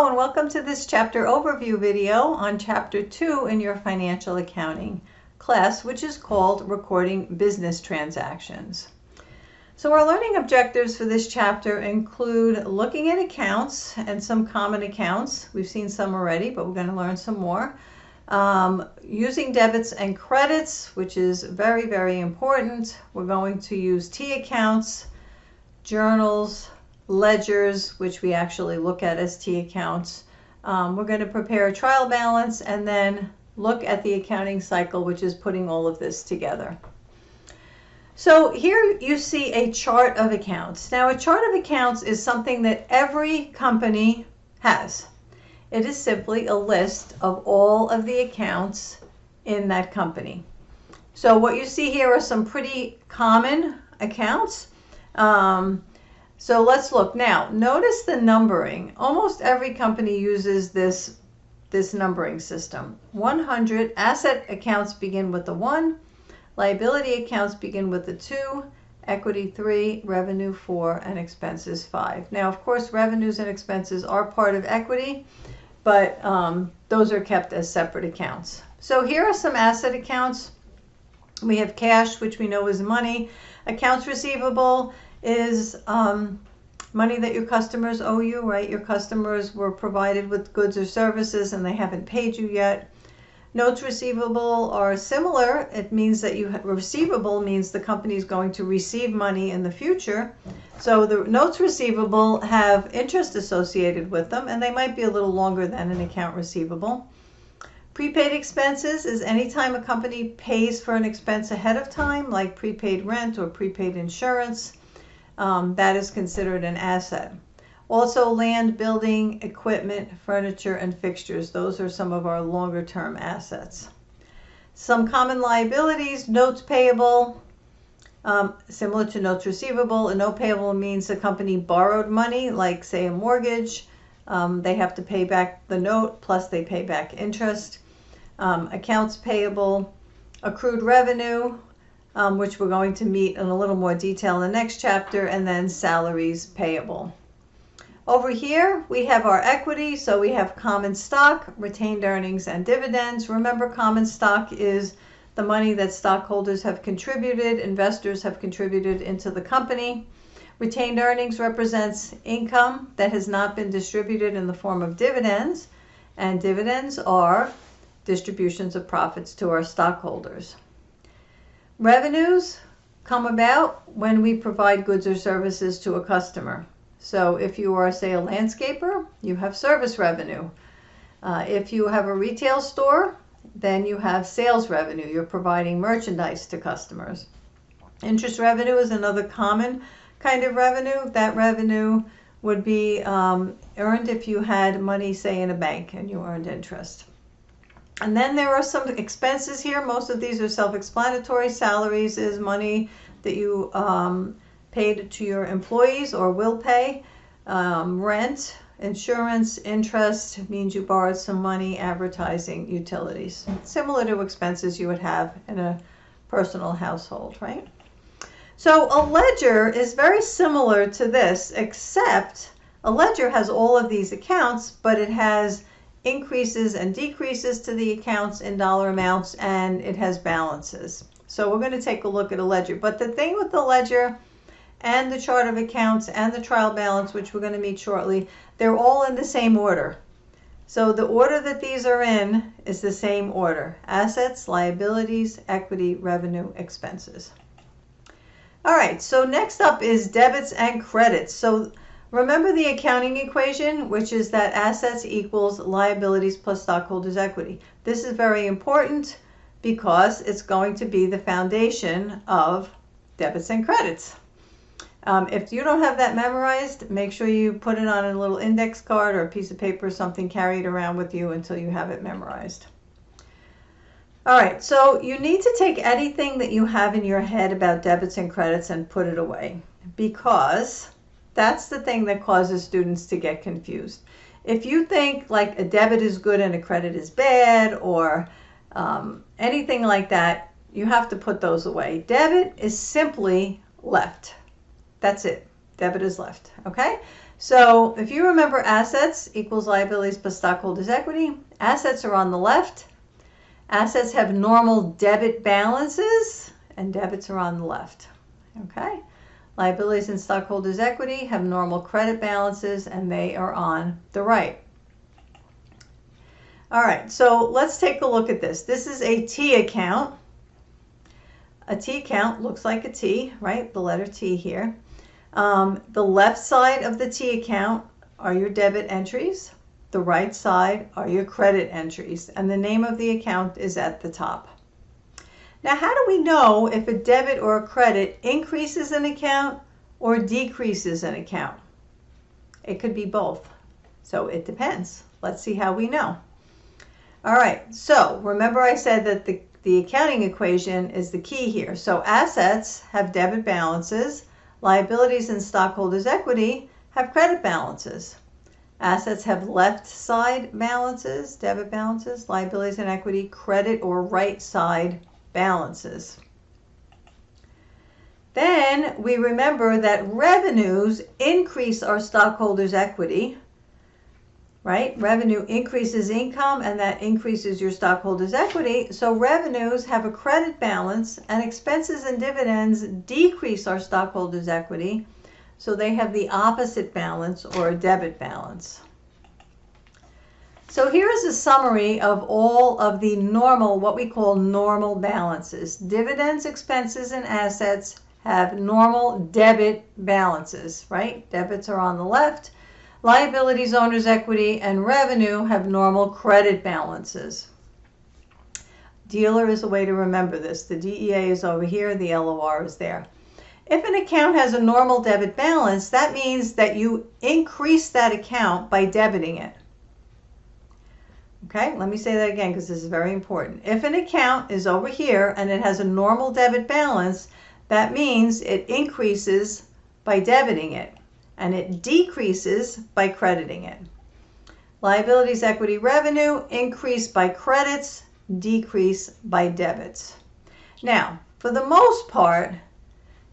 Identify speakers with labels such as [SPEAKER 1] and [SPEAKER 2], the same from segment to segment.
[SPEAKER 1] Hello and welcome to this chapter overview video on chapter 2 in your financial accounting class, which is called Recording Business Transactions. So our learning objectives for this chapter include looking at accounts and some common accounts. We've seen some already, but we're going to learn some more. Using debits and credits, which is very, very important. We're going to use T accounts, journals, ledgers, which we actually look at as T accounts. We're going to prepare a trial balance and then look at the accounting cycle, which is putting all of this together. So here you see a chart of accounts. Now a chart of accounts is something that every company has. It is simply a list of all of the accounts in that company. So what you see here are some pretty common accounts. So let's look now. Notice the numbering. Almost every company uses this numbering system. 100 asset accounts begin with the 1, liability accounts begin with the 2, equity 3, revenue 4, and expenses 5. Now, of course, revenues and expenses are part of equity, but those are kept as separate accounts. So here are some asset accounts. We have cash, which we know is money. Accounts receivable is money that your customers owe you, right? Your customers were provided with goods or services and they haven't paid you yet. Notes receivable are similar. It means that receivable means the company is going to receive money in the future. So the notes receivable have interest associated with them, and they might be a little longer than an account receivable. Prepaid expenses is anytime a company pays for an expense ahead of time, like prepaid rent or prepaid insurance. That is considered an asset. Also, land, building, equipment, furniture, and fixtures. Those are some of our longer term assets. Some common liabilities: notes payable, similar to notes receivable. A note payable means the company borrowed money, like say a mortgage. They have to pay back the note, plus they pay back interest. Accounts payable, accrued revenue, which we're going to meet in a little more detail in the next chapter, and then salaries payable. Over here we have our equity, so we have common stock, retained earnings, and dividends. Remember, common stock is the money that stockholders have contributed, investors have contributed into the company. Retained earnings represents income that has not been distributed in the form of dividends, and dividends are distributions of profits to our stockholders. Revenues come about when we provide goods or services to a customer. So if you are, say, a landscaper, you have service revenue. If you have a retail store, then you have sales revenue. You're providing merchandise to customers. Interest revenue is another common kind of revenue. That revenue would be earned if you had money, say, in a bank and you earned interest. And then there are some expenses here. Most of these are self-explanatory. Salaries is money that you paid to your employees or will pay. Rent, insurance, interest means you borrowed some money. Advertising, utilities. Similar to expenses you would have in a personal household, right? So a ledger is very similar to this, except a ledger has all of these accounts, but it has increases and decreases to the accounts in dollar amounts, and it has balances. So we're going to take a look at a ledger. But the thing with the ledger and the chart of accounts and the trial balance, which we're going to meet shortly, they're all in the same order. So the order that these are in is the same order: assets, liabilities, equity, revenue, expenses. All right, so next up is debits and credits. So remember the accounting equation, which is that assets equals liabilities plus stockholders' equity. This is very important because it's going to be the foundation of debits and credits. If you don't have that memorized, make sure you put it on a little index card or a piece of paper or something, carry it around with you until you have it memorized. All right, so you need to take anything that you have in your head about debits and credits and put it away, because that's the thing that causes students to get confused. If you think like a debit is good and a credit is bad, or anything like that, you have to put those away. Debit is simply left. That's it. Debit is left. Okay? So if you remember, assets equals liabilities plus stockholders' equity. Assets are on the left. Assets have normal debit balances, and debits are on the left. Okay? Liabilities and stockholders' equity have normal credit balances, and they are on the right. All right, so let's take a look at this. This is a T account. A T account looks like a T, right? The letter T here. The left side of the T account are your debit entries. The right side are your credit entries, and the name of the account is at the top. Now, how do we know if a debit or a credit increases an account or decreases an account? It could be both, so it depends. Let's see how we know. All right, so remember I said that the accounting equation is the key here. So assets have debit balances, liabilities and stockholders' equity have credit balances. Assets have left side balances, debit balances, liabilities and equity, credit or right side balances. Then we remember that revenues increase our stockholders' equity, right? Revenue increases income, and that increases your stockholders' equity. So revenues have a credit balance, and expenses and dividends decrease our stockholders' equity. So they have the opposite balance, or a debit balance. So here is a summary of all of the normal, what we call normal balances. Dividends, expenses, and assets have normal debit balances, right? Debits are on the left. Liabilities, owner's equity, and revenue have normal credit balances. Dealer is a way to remember this. The DEA is over here, the LOR is there. If an account has a normal debit balance, that means that you increase that account by debiting it. Okay, let me say that again because this is very important. If an account is over here and it has a normal debit balance, that means it increases by debiting it, and it decreases by crediting it. Liabilities, equity, revenue increase by credits, decrease by debits. Now, for the most part,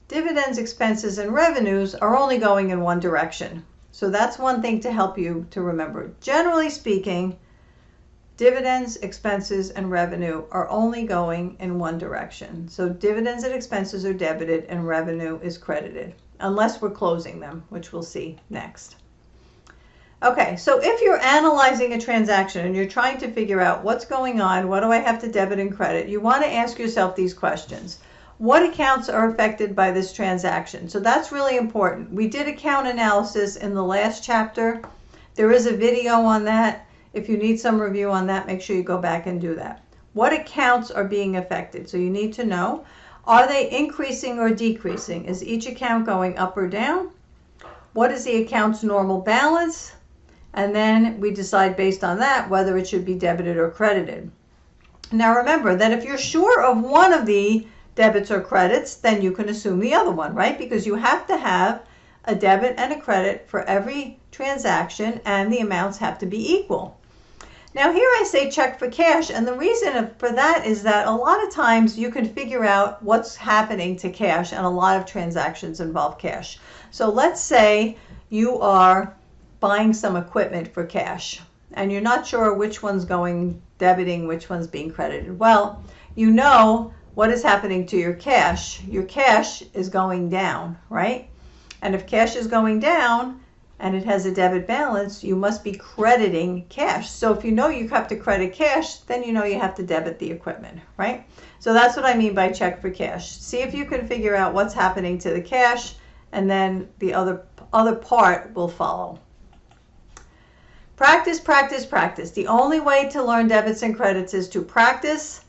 [SPEAKER 1] dividends, expenses, and revenues are only going in one direction. So that's one thing to help you to remember. Generally speaking, dividends, expenses, and revenue are only going in one direction. So dividends and expenses are debited and revenue is credited, unless we're closing them, which we'll see next. Okay, so if you're analyzing a transaction and you're trying to figure out what's going on, what do I have to debit and credit, you want to ask yourself these questions. What accounts are affected by this transaction? So that's really important. We did account analysis in the last chapter. There is a video on that. If you need some review on that, make sure you go back and do that. What accounts are being affected? So you need to know, are they increasing or decreasing? Is each account going up or down? What is the account's normal balance? And then we decide based on that whether it should be debited or credited. Now remember that if you're sure of one of the debits or credits, then you can assume the other one, right? Because you have to have a debit and a credit for every transaction, and the amounts have to be equal. Now here I say check for cash, and the reason for that is that a lot of times you can figure out what's happening to cash, and a lot of transactions involve cash. So let's say you are buying some equipment for cash, and you're not sure which one's going debiting, which one's being credited. Well, you know what is happening to your cash. Your cash is going down, right? And if cash is going down, and it has a debit balance, you must be crediting cash. So if you know you have to credit cash, then you know you have to debit the equipment, right? So that's what I mean by check for cash. See if you can figure out what's happening to the cash, and then the other part will follow. Practice, practice, practice. The only way to learn debits and credits is to practice.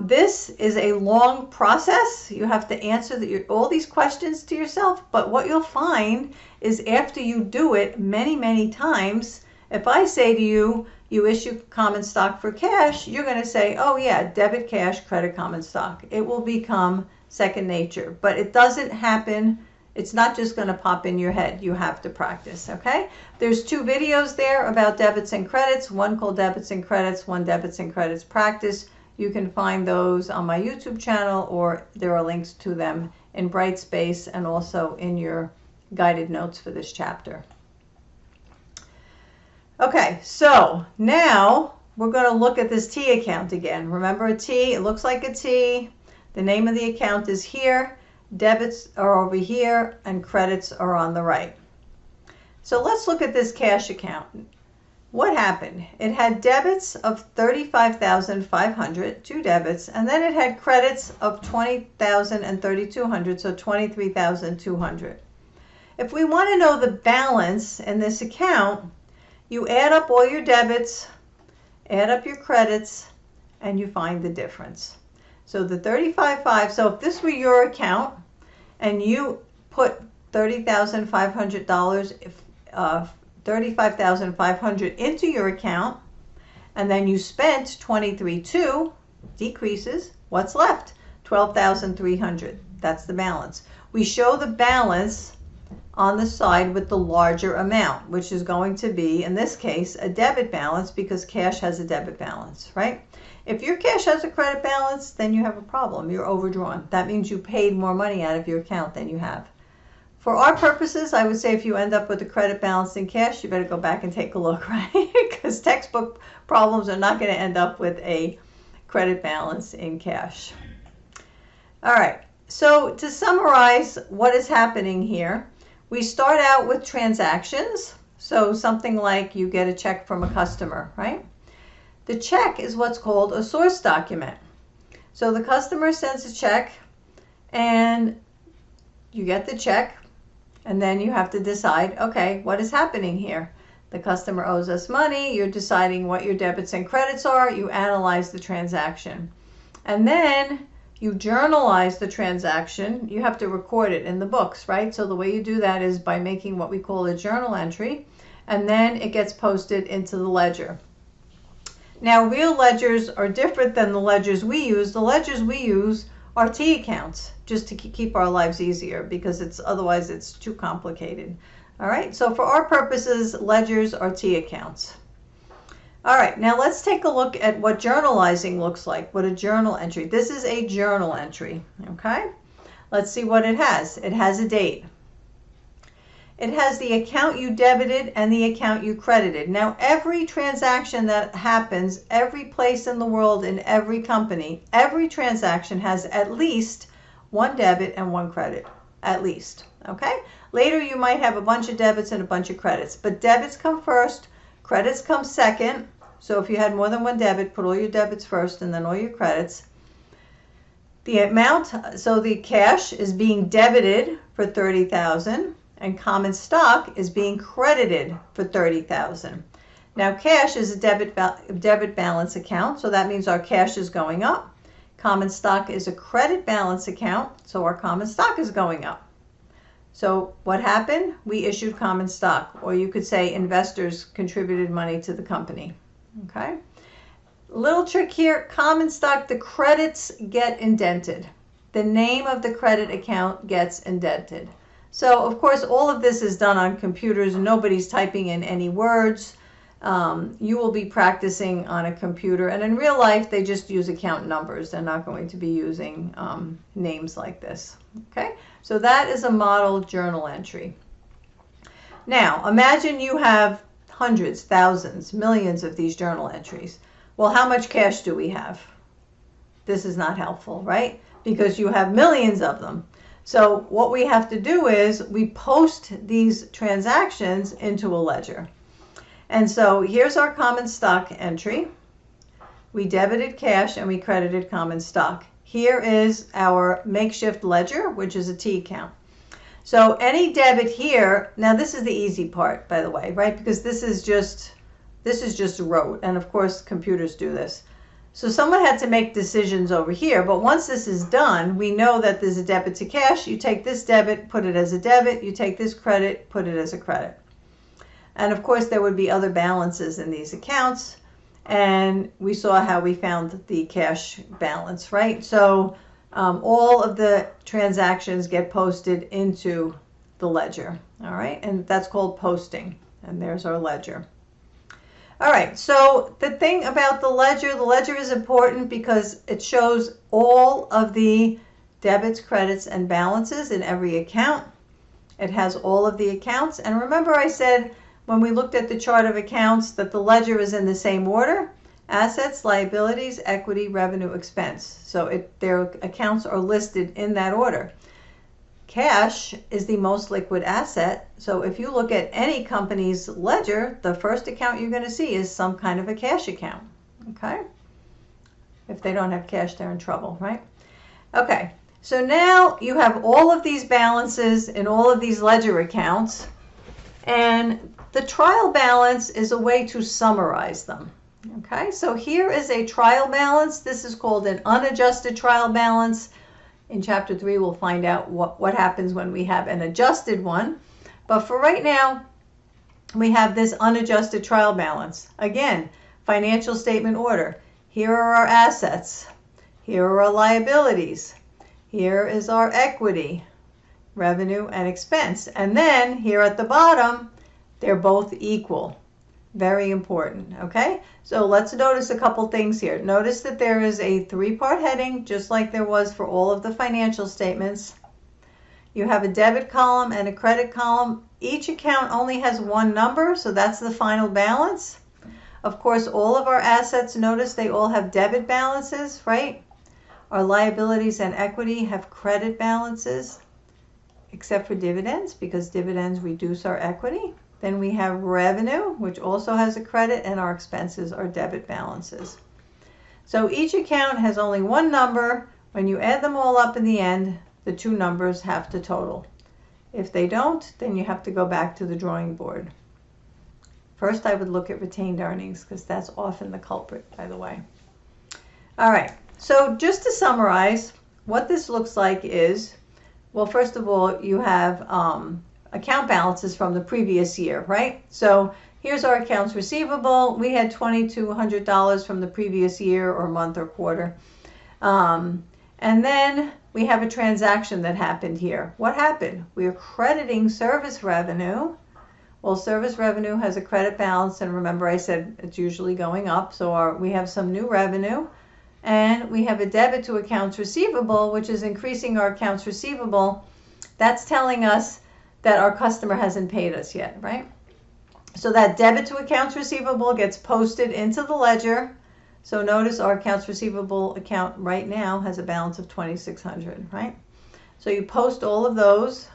[SPEAKER 1] This is a long process. You have to answer all these questions to yourself, but what you'll find is after you do it many, many times, if I say to you, you issue common stock for cash, you're going to say, oh yeah, debit cash, credit common stock. It will become second nature, but it doesn't happen. It's not just going to pop in your head. You have to practice, okay? There's 2 videos there about debits and credits, one called Debits and Credits, one Debits and Credits Practice. You can find those on my YouTube channel, or there are links to them in Brightspace and also in your guided notes for this chapter. Okay, so now we're going to look at this T account again. Remember a T? It looks like a T. The name of the account is here. Debits are over here and credits are on the right. So let's look at this cash account. What happened? It had debits of $35,500, two debits, and then it had credits of $20,000 and $3,200, so $23,200. If we want to know the balance in this account, you add up all your debits, add up your credits, and you find the difference. So the $35,500, so if this were your account and you put $30,500, $35,500 into your account, and then you spent $23,200, decreases, what's left? $12,300. That's the balance. We show the balance on the side with the larger amount, which is going to be, in this case, a debit balance, because cash has a debit balance, right? If your cash has a credit balance, then you have a problem. You're overdrawn. That means you paid more money out of your account than you have. For our purposes, I would say if you end up with a credit balance in cash, you better go back and take a look, right? Because textbook problems are not going to end up with a credit balance in cash. All right, so to summarize what is happening here, we start out with transactions. So something like you get a check from a customer, right? The check is what's called a source document. So the customer sends a check and you get the check, and then you have to decide, okay, what is happening here? The customer owes us money. You're deciding what your debits and credits are. You analyze the transaction. And then you journalize the transaction. You have to record it in the books, right? So the way you do that is by making what we call a journal entry, and then it gets posted into the ledger. Now, real ledgers are different than the ledgers we use. The ledgers we use are T accounts, just to keep our lives easier, because otherwise it's too complicated. All right, so for our purposes, ledgers are T accounts. All right, now let's take a look at what journalizing looks like, what a journal entry. This is a journal entry, okay? Let's see what it has. It has a date. It has the account you debited and the account you credited. Now, every transaction that happens, every place in the world, in every company, every transaction has at least one debit and one credit, at least, okay? Later, you might have a bunch of debits and a bunch of credits, but debits come first, credits come second. So if you had more than one debit, put all your debits first and then all your credits. The amount, so the cash is being debited for $30,000 and common stock is being credited for $30,000. Now cash is a debit balance account, so that means our cash is going up. Common stock is a credit balance account, so our common stock is going up. So what happened? We issued common stock, or you could say investors contributed money to the company. Okay, little trick here, common stock, the credits get indented. The name of the credit account gets indented. So of course all of this is done on computers and nobody's typing in any words. You will be practicing on a computer, and in real life they just use account numbers. They're not going to be using names like this. Okay, so that is a model journal entry. Now imagine you have hundreds, thousands, millions of these journal entries. Well, how much cash do we have? This is not helpful, right? Because you have millions of them. So what we have to do is we post these transactions into a ledger. And so here's our common stock entry. We debited cash and we credited common stock. Here is our makeshift ledger, which is a T account. So any debit here, now this is the easy part, by the way, right? Because this is just rote, and of course computers do this. So someone had to make decisions over here, but once this is done, we know that there's a debit to cash. You take this debit, put it as a debit. You take this credit, put it as a credit. And of course there would be other balances in these accounts, and we saw how we found the cash balance, right? So all of the transactions get posted into the ledger, all right? And that's called posting, and there's our ledger. All right, so the thing about the ledger is important because it shows all of the debits, credits, and balances in every account. It has all of the accounts, and remember I said when we looked at the chart of accounts that the ledger is in the same order: assets, liabilities, equity, revenue, expense. So their accounts are listed in that order. Cash is the most liquid asset. So if you look at any company's ledger, the first account you're going to see is some kind of a cash account. Okay? If they don't have cash, they're in trouble, right? Okay. So now you have all of these balances in all of these ledger accounts, and the trial balance is a way to summarize them. Okay, so here is a trial balance. This is called an unadjusted trial balance. In Chapter 3, we'll find out what happens when we have an adjusted one. But for right now, we have this unadjusted trial balance. Again, financial statement order. Here are our assets. Here are our liabilities. Here is our equity, revenue, and expense. And then here at the bottom, they're both equal. Very important, okay? So let's notice a couple things here. Notice that there is a three-part heading, just like there was for all of the financial statements. You have a debit column and a credit column. Each account only has one number, so that's the final balance. Of course, all of our assets, notice they all have debit balances, right? Our liabilities and equity have credit balances, except for dividends, because dividends reduce our equity. Then we have revenue, which also has a credit, and our expenses are debit balances. So each account has only one number. When you add them all up in the end, the two numbers have to total. If they don't, then you have to go back to the drawing board. First, I would look at retained earnings, because that's often the culprit, by the way. All right, so just to summarize, what this looks like is, well, first of all, you have account balances from the previous year, right? So here's our accounts receivable. We had $2,200 from the previous year or month or quarter. And then we have a transaction that happened here. What happened? We are crediting service revenue. Well, service revenue has a credit balance, and remember I said it's usually going up, so we have some new revenue. And we have a debit to accounts receivable, which is increasing our accounts receivable. That's telling us that our customer hasn't paid us yet, right? So that debit to accounts receivable gets posted into the ledger. So notice our accounts receivable account right now has a balance of $2,600, right? So you post all of those,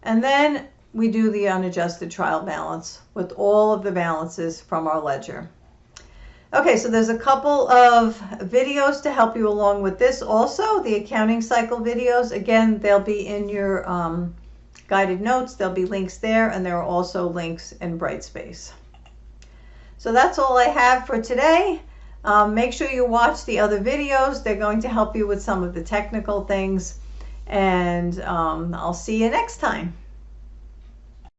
[SPEAKER 1] and then we do the unadjusted trial balance with all of the balances from our ledger. Okay, so there's a couple of videos to help you along with this also, the accounting cycle videos. Again, they'll be in your guided notes. There'll be links there, and there are also links in Brightspace. So that's all I have for today. Make sure you watch the other videos. They're going to help you with some of the technical things, and I'll see you next time.